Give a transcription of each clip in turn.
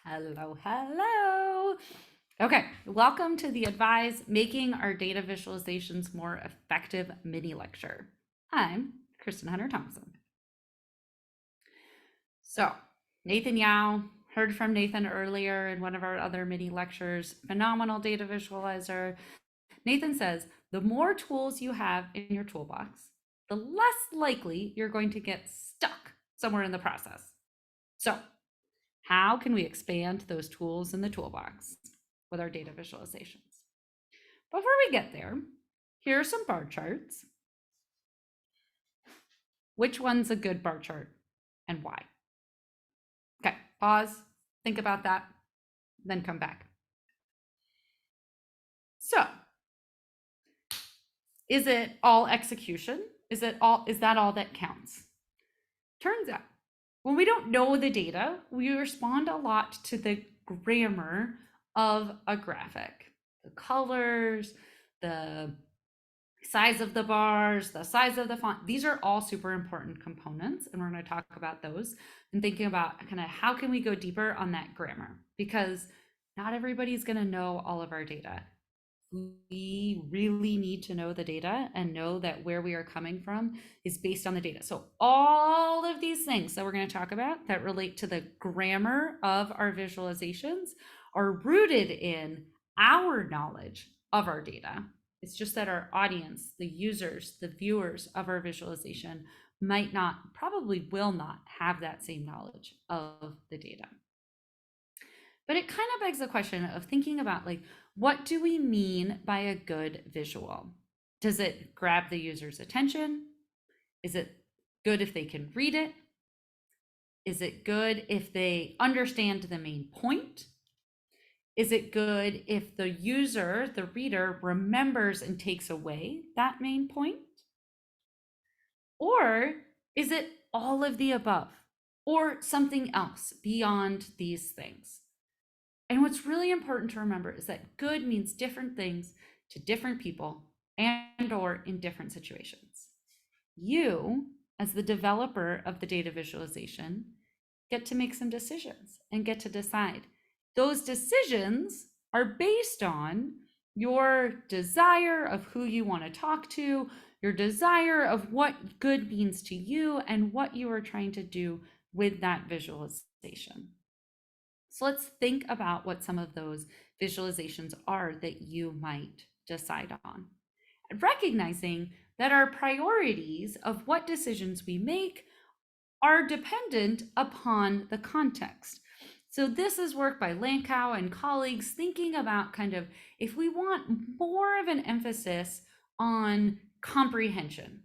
Hello, hello. Okay, welcome to the ADVizE Making Our Data Visualizations More Effective mini lecture. I'm Kristen Hunter Thompson. So, Nathan Yao, heard from Nathan earlier in one of our other mini lectures, phenomenal data visualizer. Nathan says the more tools you have in your toolbox, the less likely you're going to get stuck somewhere in the process. So, how can we expand those tools in the toolbox with our data visualizations? Before we get there, here are some bar charts. Which one's a good bar chart and why? Okay, pause, think about that, then come back. So, is it all execution? Is that all that counts? Turns out, when we don't know the data, we respond a lot to the grammar of a graphic. The colors, the size of the bars, the size of the font. These are all super important components, and we're going to talk about those and thinking about kind of how can we go deeper on that grammar, because not everybody's going to know all of our data. We really need to know the data and know that where we are coming from is based on the data. So all of these things that we're going to talk about that relate to the grammar of our visualizations are rooted in our knowledge of our data. It's just that our audience, the users, the viewers of our visualization might not, probably will not have that same knowledge of the data. But it kind of begs the question of thinking about, like, what do we mean by a good visual? Does it grab the user's attention? Is it good if they can read it? Is it good if they understand the main point? Is it good if the user, the reader, remembers and takes away that main point? Or is it all of the above or something else beyond these things? And what's really important to remember is that good means different things to different people and or in different situations. You, as the developer of the data visualization, get to make some decisions and get to decide. Those decisions are based on your desire of who you want to talk to, your desire of what good means to you, and what you are trying to do with that visualization. So let's think about what some of those visualizations are that you might decide on. And recognizing that our priorities of what decisions we make are dependent upon the context. So this is work by Lankow and colleagues thinking about kind of if we want more of an emphasis on comprehension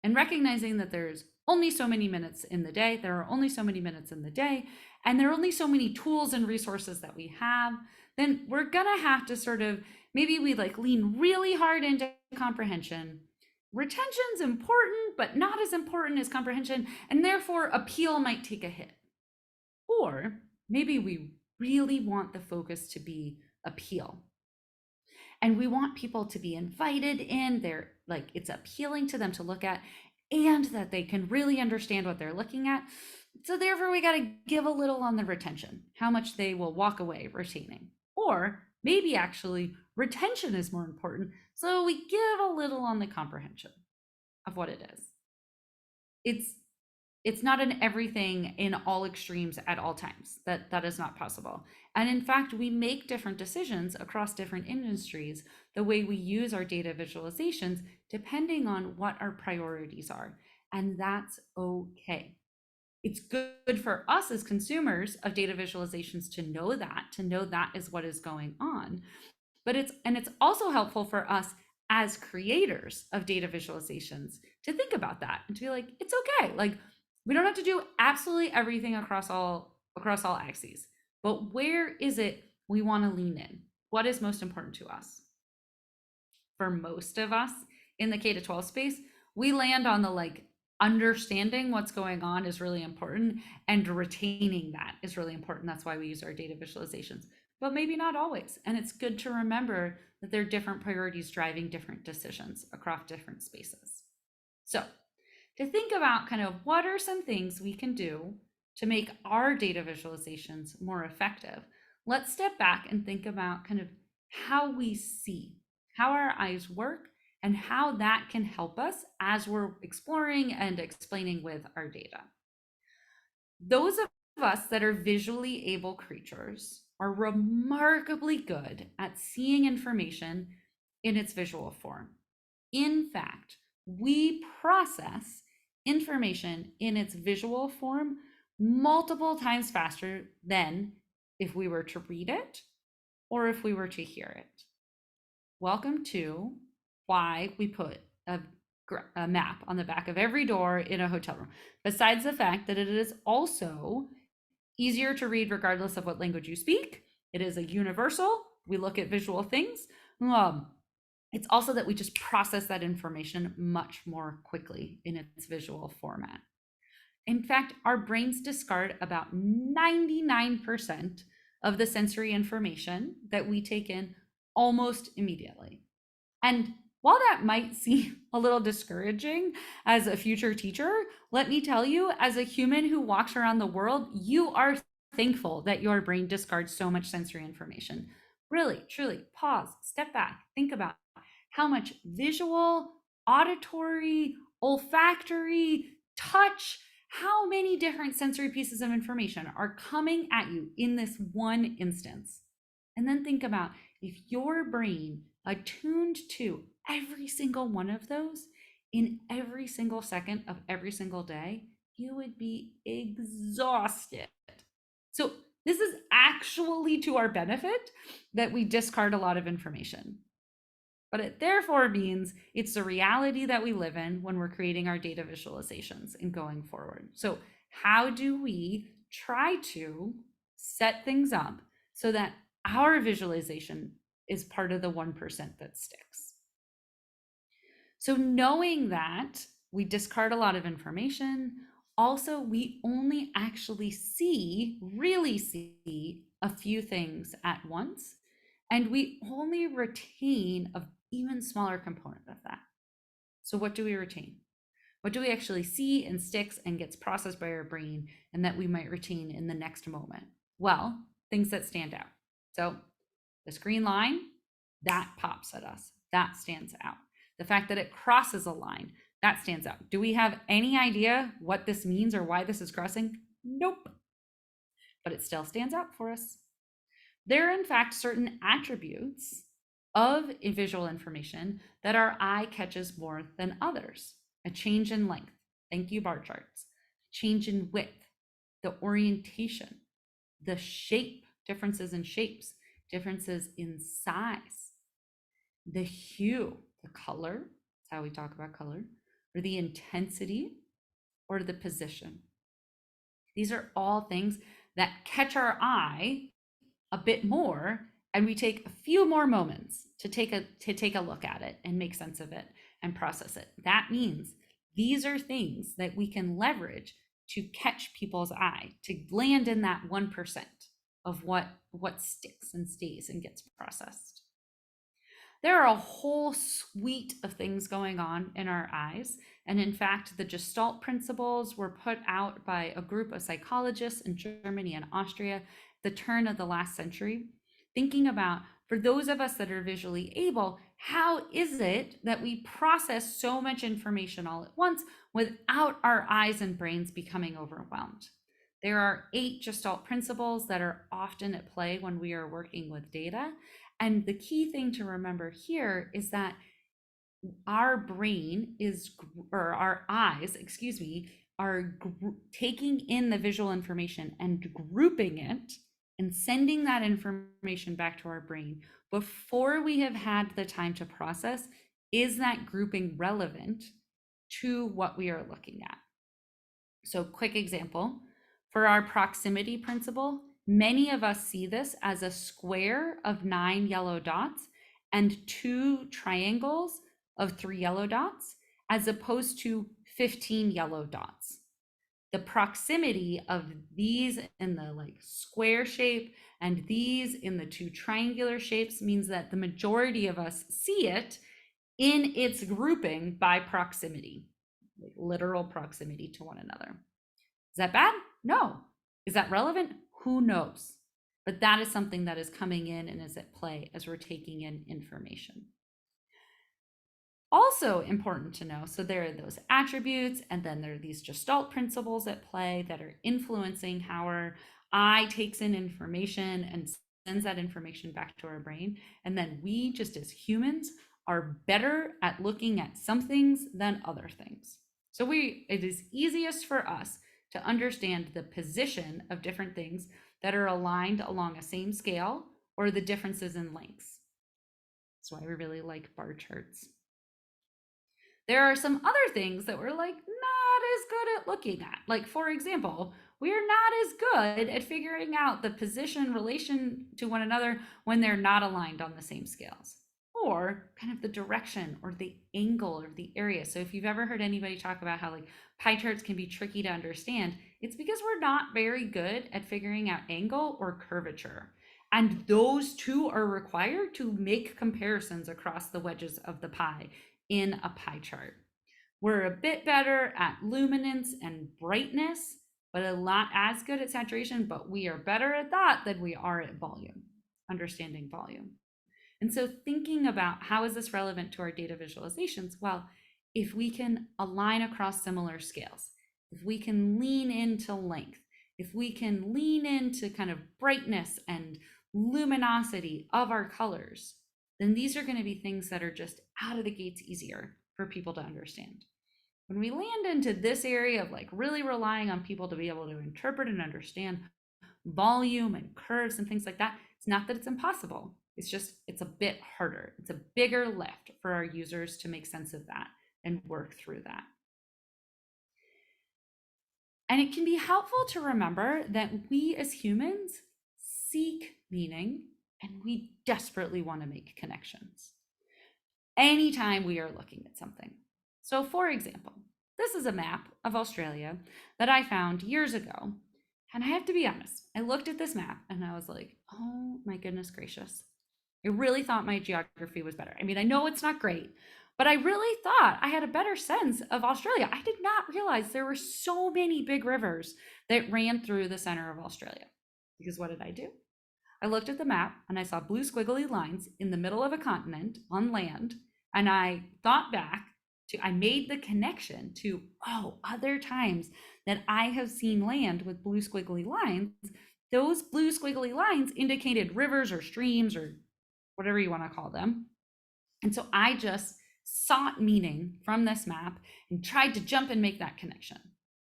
and recognizing that there's only so many minutes in the day, there are only so many minutes in the day, and there are only so many tools and resources that we have, then we're gonna have to sort of, maybe we like lean really hard into comprehension. Retention's important, but not as important as comprehension, and therefore appeal might take a hit. Or maybe we really want the focus to be appeal. And we want people to be invited in, they're like, it's appealing to them to look at, and that they can really understand what they're looking at. So therefore we got to give a little on the retention, how much they will walk away retaining. Or maybe actually retention is more important, so we give a little on the comprehension of what it is. It's not an everything in all extremes at all times. That is not possible. And in fact, we make different decisions across different industries, the way we use our data visualizations, depending on what our priorities are. And that's okay. It's good for us as consumers of data visualizations to know that is what is going on. But it's also helpful for us as creators of data visualizations to think about that and to be like, it's okay. Like, we don't have to do absolutely everything across all axes, but where is it we want to lean in? What is most important to us? For most of us in the K-12 space, we land on the like understanding what's going on is really important, and retaining that is really important. That's why we use our data visualizations, but maybe not always. And it's good to remember that there are different priorities driving different decisions across different spaces. So to think about kind of what are some things we can do to make our data visualizations more effective, let's step back and think about kind of how we see, how our eyes work, and how that can help us as we're exploring and explaining with our data. Those of us that are visually able creatures are remarkably good at seeing information in its visual form. In fact, we process information in its visual form multiple times faster than if we were to read it or if we were to hear it. Welcome to why we put a map on the back of every door in a hotel room. Besides the fact that it is also easier to read regardless of what language you speak, it is a universal. We look at visual things. It's also that we just process that information much more quickly in its visual format. In fact, our brains discard about 99% of the sensory information that we take in almost immediately. And while that might seem a little discouraging as a future teacher, let me tell you, as a human who walks around the world, you are thankful that your brain discards so much sensory information. Really, truly, pause, step back, think about how much visual, auditory, olfactory, touch, how many different sensory pieces of information are coming at you in this one instance. And then think about if your brain attuned to every single one of those in every single second of every single day, you would be exhausted. So this is actually to our benefit that we discard a lot of information. But it therefore means it's the reality that we live in when we're creating our data visualizations and going forward. So how do we try to set things up so that our visualization is part of the 1% that sticks? So knowing that we discard a lot of information, also we only actually really see a few things at once, and we only retain an even smaller component of that. So what do we retain? What do we actually see and sticks and gets processed by our brain and that we might retain in the next moment? Well, things that stand out. So this green line, that pops at us. That stands out. The fact that it crosses a line, that stands out. Do we have any idea what this means or why this is crossing? Nope. But it still stands out for us. There are, in fact, certain attributes of visual information that our eye catches more than others. A change in length, thank you bar charts, change in width, the orientation, the shape, differences in shapes, differences in size, the hue, the color, that's how we talk about color, or the intensity, or the position. These are all things that catch our eye a bit more, and we take a few more moments to take a look at it and make sense of it and process it. That means these are things that we can leverage to catch people's eye, to land in that 1% of what sticks and stays and gets processed. There are a whole suite of things going on in our eyes. And in fact, the Gestalt principles were put out by a group of psychologists in Germany and Austria at the turn of the last century, thinking about, for those of us that are visually able, how is it that we process so much information all at once without our eyes and brains becoming overwhelmed? There are 8 Gestalt principles that are often at play when we are working with data. And the key thing to remember here is that our brain is, or our eyes, excuse me, are taking in the visual information and grouping it and sending that information back to our brain before we have had the time to process, is that grouping relevant to what we are looking at? So quick example, for our proximity principle, many of us see this as a square of 9 yellow dots and 2 triangles of 3 yellow dots, as opposed to 15 yellow dots. The proximity of these in the square shape and these in the 2 triangular shapes means that the majority of us see it in its grouping by proximity, literal proximity to one another. Is that bad? No, Is that relevant? Who knows? But that is something that is coming in and is at play as we're taking in information. Also important to know, so there are those attributes, and then there are these gestalt principles at play that are influencing how our eye takes in information and sends that information back to our brain. And then we, just as humans, are better at looking at some things than other things. So it is easiest for us to understand the position of different things that are aligned along a same scale, or the differences in lengths. That's why we really like bar charts. There are some other things that we're like not as good at looking at. Like, for example, we're not as good at figuring out the position relation to one another when they're not aligned on the same scales, or kind of the direction or the angle or the area. So if you've ever heard anybody talk about how like pie charts can be tricky to understand, it's because we're not very good at figuring out angle or curvature. And those two are required to make comparisons across the wedges of the pie in a pie chart. We're a bit better at luminance and brightness, but not as good at saturation, but we are better at that than we are at volume, understanding volume. And so thinking about how is this relevant to our data visualizations? Well, if we can align across similar scales, if we can lean into length, if we can lean into kind of brightness and luminosity of our colors, then these are going to be things that are just out of the gates easier for people to understand. When we land into this area of like really relying on people to be able to interpret and understand volume and curves and things like that, it's not that it's impossible. It's just, it's a bit harder. It's a bigger lift for our users to make sense of that and work through that. And it can be helpful to remember that we as humans seek meaning and we desperately want to make connections anytime we are looking at something. So for example, this is a map of Australia that I found years ago. And I have to be honest, I looked at this map and I was like, oh my goodness gracious. I really thought my geography was better. I mean, I know it's not great, but I really thought I had a better sense of Australia. I did not realize there were so many big rivers that ran through the center of Australia. Because what did I do? I looked at the map and I saw blue squiggly lines in the middle of a continent on land. And I thought back to, I made the connection to, oh, other times that I have seen land with blue squiggly lines, those blue squiggly lines indicated rivers or streams or whatever you want to call them. And so I just sought meaning from this map and tried to jump and make that connection.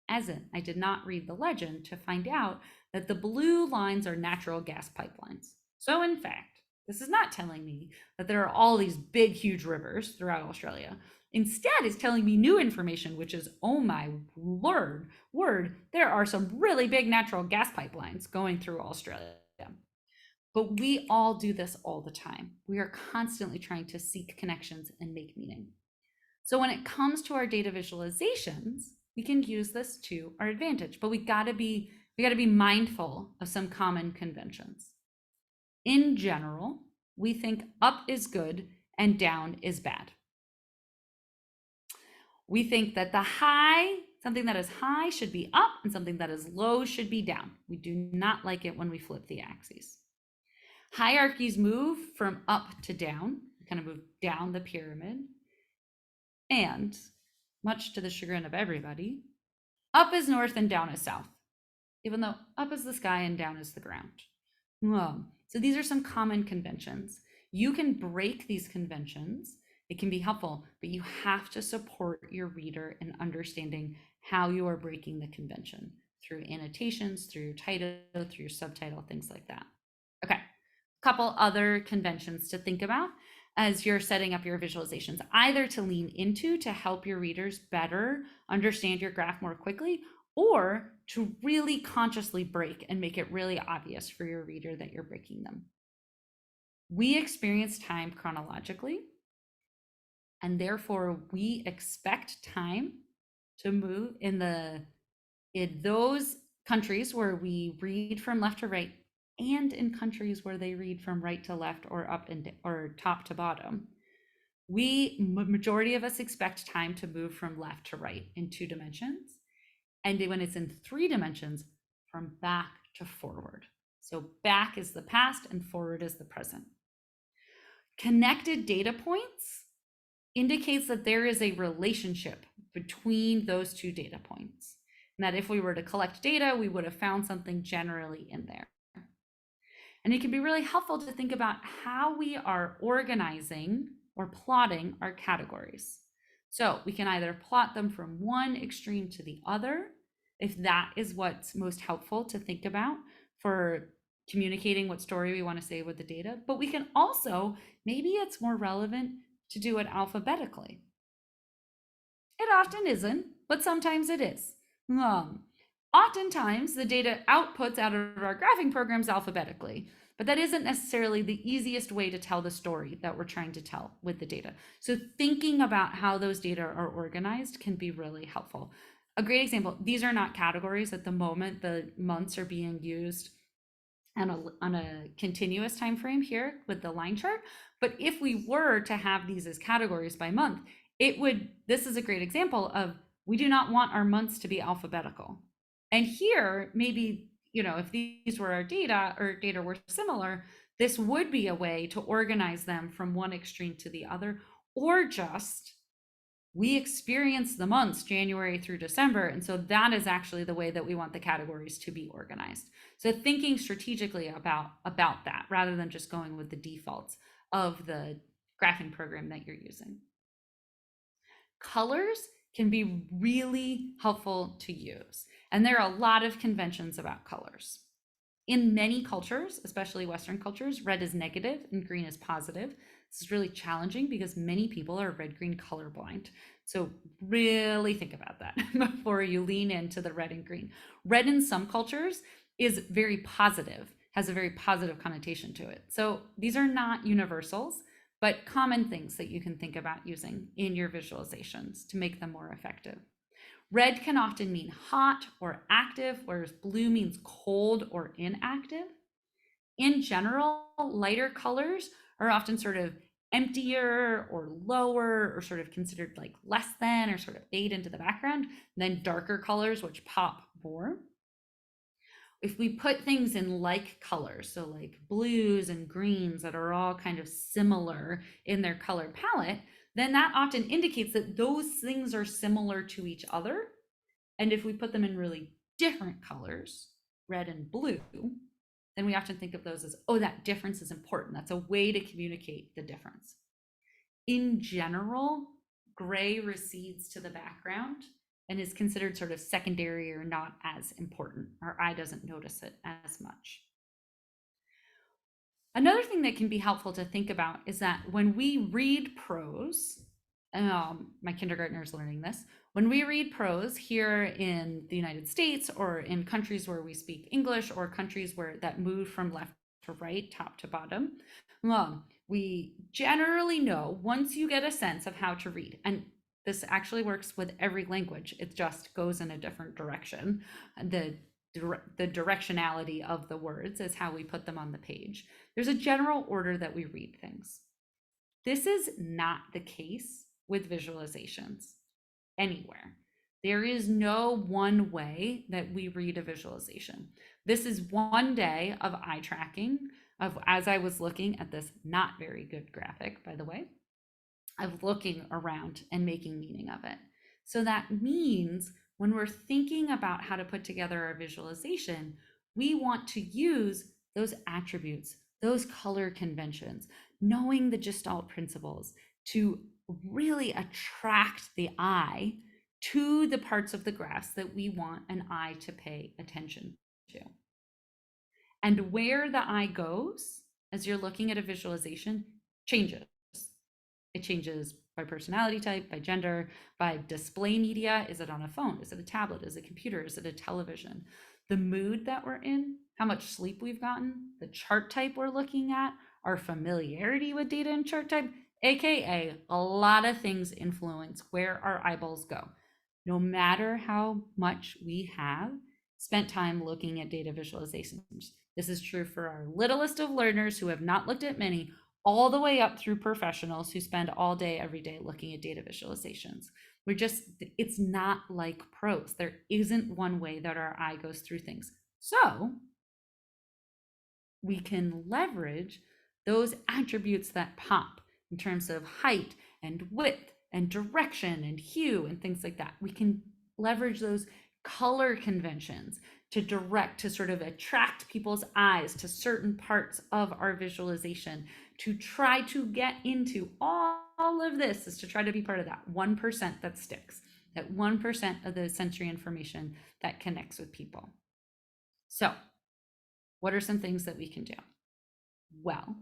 As in, I did not read the legend to find out that the blue lines are natural gas pipelines. So in fact, this is not telling me that there are all these big, huge rivers throughout Australia. Instead, it's telling me new information, which is, oh my word, there are some really big natural gas pipelines going through Australia. But we all do this all the time. We are constantly trying to seek connections and make meaning. So when it comes to our data visualizations, we can use this to our advantage, but we gotta be mindful of some common conventions. In general, we think up is good and down is bad. We think that something that is high should be up and something that is low should be down. We do not like it when we flip the axes. Hierarchies move from up to down, kind of move down the pyramid. And much to the chagrin of everybody, up is north and down is south, even though up is the sky and down is the ground. So these are some common conventions. You can break these conventions. It can be helpful, but you have to support your reader in understanding how you are breaking the convention through annotations, through your title, through your subtitle, things like that. Okay, a couple other conventions to think about as you're setting up your visualizations, either to lean into to help your readers better understand your graph more quickly, or to really consciously break and make it really obvious for your reader that you're breaking them. We experience time chronologically, and therefore we expect time to move in those countries where we read from left to right, and in countries where they read from right to left or up or top to bottom. Majority of us expect time to move from left to right in 2 dimensions. And when it's in 3 dimensions, from back to forward. So back is the past and forward is the present. Connected data points indicates that there is a relationship between those two data points. And that if we were to collect data, we would have found something generally in there. And it can be really helpful to think about how we are organizing or plotting our categories. So we can either plot them from one extreme to the other, if that is what's most helpful to think about for communicating what story we want to say with the data. But we can also, maybe it's more relevant to do it alphabetically. It often isn't, but sometimes it is. Oftentimes, the data outputs out of our graphing programs alphabetically, but that isn't necessarily the easiest way to tell the story that we're trying to tell with the data. So thinking about how those data are organized can be really helpful. A great example, these are not categories at the moment. The months are being used on a continuous time frame here with the line chart. But if we were to have these as categories by month, this is a great example of, we do not want our months to be alphabetical. And here, maybe, if these were our data or data were similar, this would be a way to organize them from one extreme to the other, or just, we experience the months January through December. And so that is actually the way that we want the categories to be organized. So thinking strategically about that, rather than just going with the defaults of the graphing program that you're using. Colors can be really helpful to use. And there are a lot of conventions about colors. In many cultures, especially Western cultures, red is negative and green is positive. This is really challenging because many people are red-green colorblind. So really think about that before you lean into the red and green. Red in some cultures is very positive, has a very positive connotation to it. So these are not universals, but common things that you can think about using in your visualizations to make them more effective. Red can often mean hot or active, whereas blue means cold or inactive. In general, lighter colors are often sort of emptier or lower, or sort of considered like less than, or sort of fade into the background, than darker colors, which pop more. If we put things in like colors, so like blues and greens that are all kind of similar in their color palette, then that often indicates that those things are similar to each other. And if we put them in really different colors, red and blue, then we often think of those as, oh, that difference is important. That's a way to communicate the difference. In general, gray recedes to the background and is considered sort of secondary or not as important. Our eye doesn't notice it as much. Another thing that can be helpful to think about is that when we read prose, my kindergartner's learning this, when we read prose here in the United States, or in countries where we speak English, or countries where that move from left to right, top to bottom, we generally know, once you get a sense of how to read, and this actually works with every language, it just goes in a different direction. The directionality of the words is how we put them on the page. There's a general order that we read things. This is not the case with visualizations anywhere. There is no one way that we read a visualization. This is one day of eye tracking, of, as I was looking at this not very good graphic, by the way, of looking around and making meaning of it. So that means when we're thinking about how to put together our visualization, we want to use those attributes, those color conventions, knowing the Gestalt principles to really attract the eye to the parts of the graphs that we want an eye to pay attention to. And where the eye goes as you're looking at a visualization changes. It changes by personality type, by gender, by display media. Is it on a phone? Is it a tablet? Is it a computer? Is it a television? The mood that we're in, how much sleep we've gotten, the chart type we're looking at, our familiarity with data and chart type, AKA a lot of things influence where our eyeballs go. No matter how much we have spent time looking at data visualizations. This is true for our littlest of learners who have not looked at many, all the way up through professionals who spend all day, every day looking at data visualizations. It's not like prose. There isn't one way that our eye goes through things. So we can leverage those attributes that pop in terms of height and width and direction and hue and things like that. We can leverage those color conventions to sort of attract people's eyes to certain parts of our visualization, to try to get into all of this, is to try to be part of that 1% that sticks, that 1% of the sensory information that connects with people. So what are some things that we can do? Well,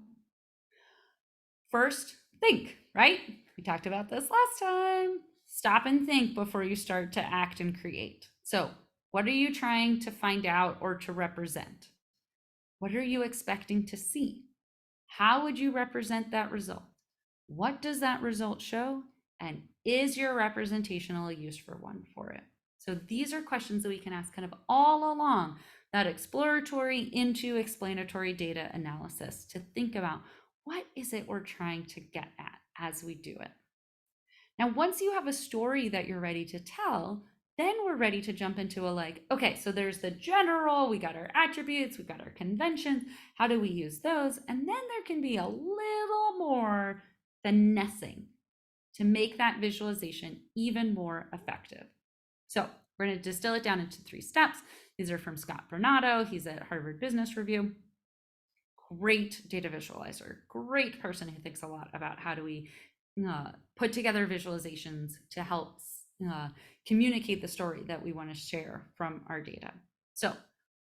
first, think, right? We talked about this last time. Stop and think before you start to act and create. So, what are you trying to find out or to represent? What are you expecting to see? How would you represent that result? What does that result show? And is your representational use for one for it? So these are questions that we can ask kind of all along that exploratory into explanatory data analysis to think about what is it we're trying to get at as we do it. Now, once you have a story that you're ready to tell, then we're ready to jump into okay, so there's the general, we got our attributes, we got our conventions, how do we use those? And then there can be a little more finessing to make that visualization even more effective. So we're going to distill it down into 3 steps. These are from Scott Bernato. He's at Harvard Business Review. Great data visualizer, great person who thinks a lot about how do we put together visualizations to help communicate the story that we want to share from our data. So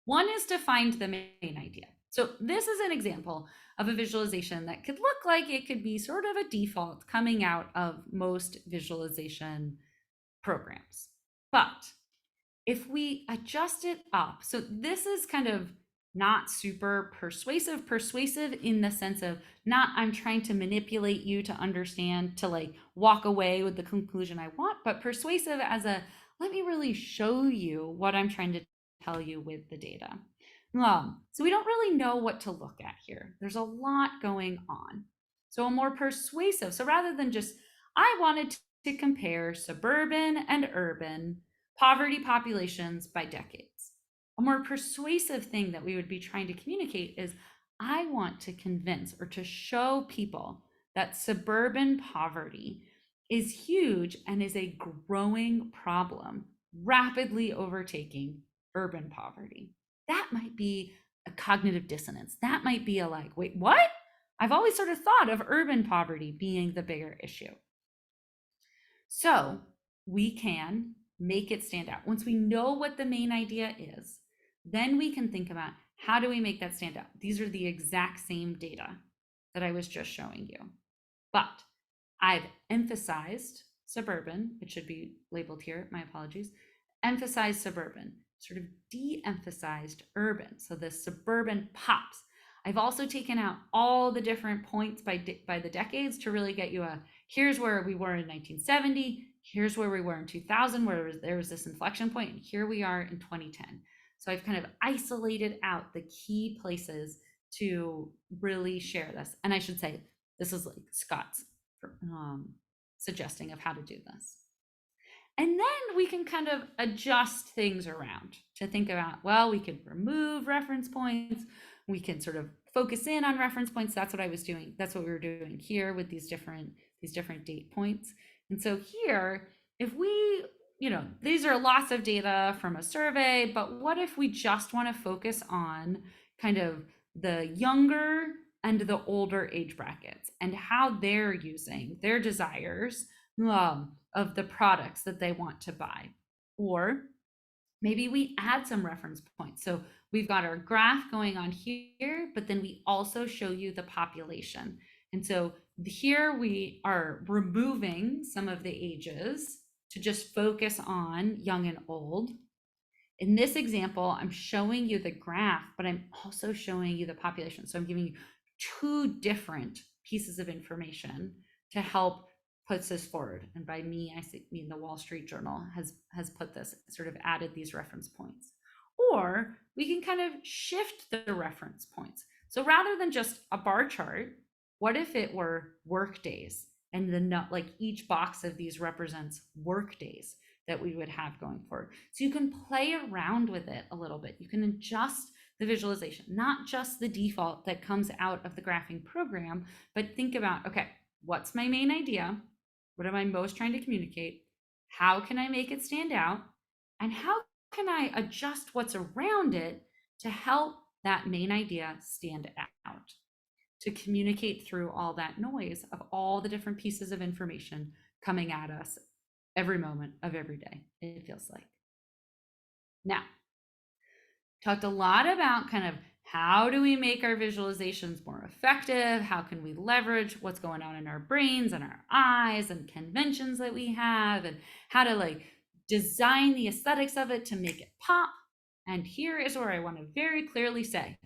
one is to find the main idea. So this is an example of a visualization that could look like it could be sort of a default coming out of most visualization programs. But if we adjust it up, so this is kind of not super persuasive in the sense of not I'm trying to manipulate you to understand, to walk away with the conclusion I want, but persuasive as a let me really show you what I'm trying to tell you with the data. So we don't really know what to look at here. There's a lot going on. So a more persuasive, so rather than just I wanted to compare suburban and urban poverty populations by decades. A more persuasive thing that we would be trying to communicate is I want to convince or to show people that suburban poverty is huge and is a growing problem, rapidly overtaking urban poverty. That might be a cognitive dissonance. That might be a wait, what? I've always sort of thought of urban poverty being the bigger issue. So we can make it stand out. Once we know what the main idea is, then we can think about how do we make that stand out? These are the exact same data that I was just showing you. But I've emphasized suburban, it should be labeled here, my apologies, emphasized suburban, sort of de-emphasized urban. So the suburban pops. I've also taken out all the different points by the decades to really get you here's where we were in 1970, here's where we were in 2000, where there was this inflection point, and here we are in 2010. So I've kind of isolated out the key places to really share this. And I should say, this is Scott's suggesting of how to do this. And then we can kind of adjust things around to think about, well, we could remove reference points. We can sort of focus in on reference points. That's what I was doing. That's what we were doing here with these different date points. And so here, if we, these are lots of data from a survey, but what if we just want to focus on kind of the younger and the older age brackets and how they're using their desires of the products that they want to buy? Or maybe we add some reference points. So we've got our graph going on here, but then we also show you the population. And so here we are removing some of the ages to just focus on young and old. In this example, I'm showing you the graph, but I'm also showing you the population. So I'm giving you 2 different pieces of information to help put this forward. And by me, I mean the Wall Street Journal has put this, sort of added these reference points. Or we can kind of shift the reference points. So rather than just a bar chart, what if it were work days? And each box of these represents work days. that we would have going forward. So you can play around with it a little bit. You can adjust the visualization, not just the default that comes out of the graphing program, but think about, okay, what's my main idea? What am I most trying to communicate? How can I make it stand out? And how can I adjust what's around it to help that main idea stand out, to communicate through all that noise of all the different pieces of information coming at us every moment of every day, it feels like. Now, talked a lot about kind of how do we make our visualizations more effective? How can we leverage what's going on in our brains and our eyes and conventions that we have, and how to like design the aesthetics of it to make it pop. And here is where I want to very clearly say,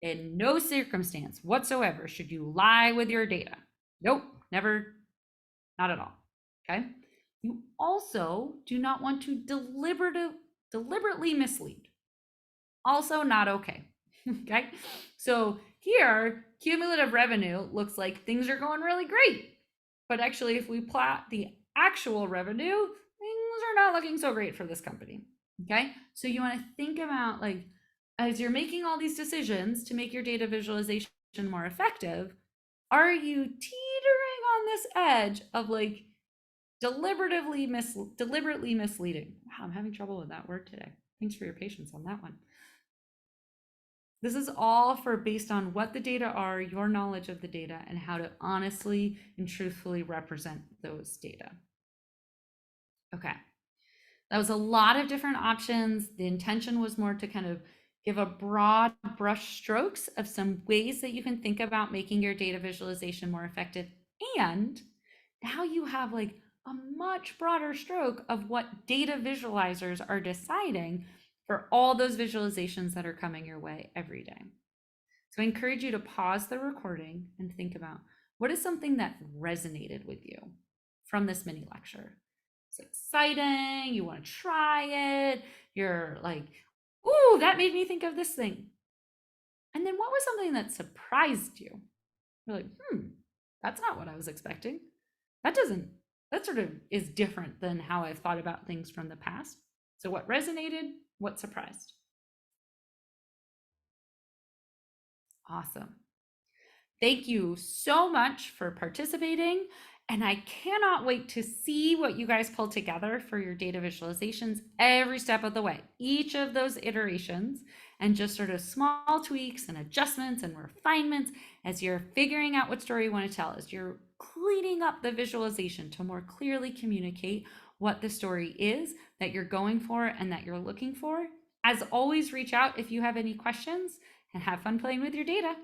in no circumstance whatsoever should you lie with your data. Nope, never, not at all. Okay. You also do not want to deliberately mislead. Also not okay. Okay. So here, cumulative revenue looks like things are going really great. But actually, if we plot the actual revenue, things are not looking so great for this company. Okay. So you want to think about, like, as you're making all these decisions to make your data visualization more effective, are you teetering on this edge of like deliberately misleading? Wow, I'm having trouble with that word today. Thanks for your patience on that one. This is all based on what the data are, your knowledge of the data, and how to honestly and truthfully represent those data. Okay, that was a lot of different options. The intention was more to kind of give a broad brush strokes of some ways that you can think about making your data visualization more effective. And now you have like a much broader stroke of what data visualizers are deciding for all those visualizations that are coming your way every day. So I encourage you to pause the recording and think about, what is something that resonated with you from this mini lecture? It's exciting, you want to try it, you're like, ooh, that made me think of this thing. And then what was something that surprised you? You're like, that's not what I was expecting. That sort of is different than how I've thought about things from the past. So what resonated? What surprised? Awesome. Thank you so much for participating. And I cannot wait to see what you guys pull together for your data visualizations every step of the way, each of those iterations, and just sort of small tweaks and adjustments and refinements as you're figuring out what story you want to tell, as you're cleaning up the visualization to more clearly communicate what the story is that you're going for and that you're looking for. As always, reach out if you have any questions, and have fun playing with your data.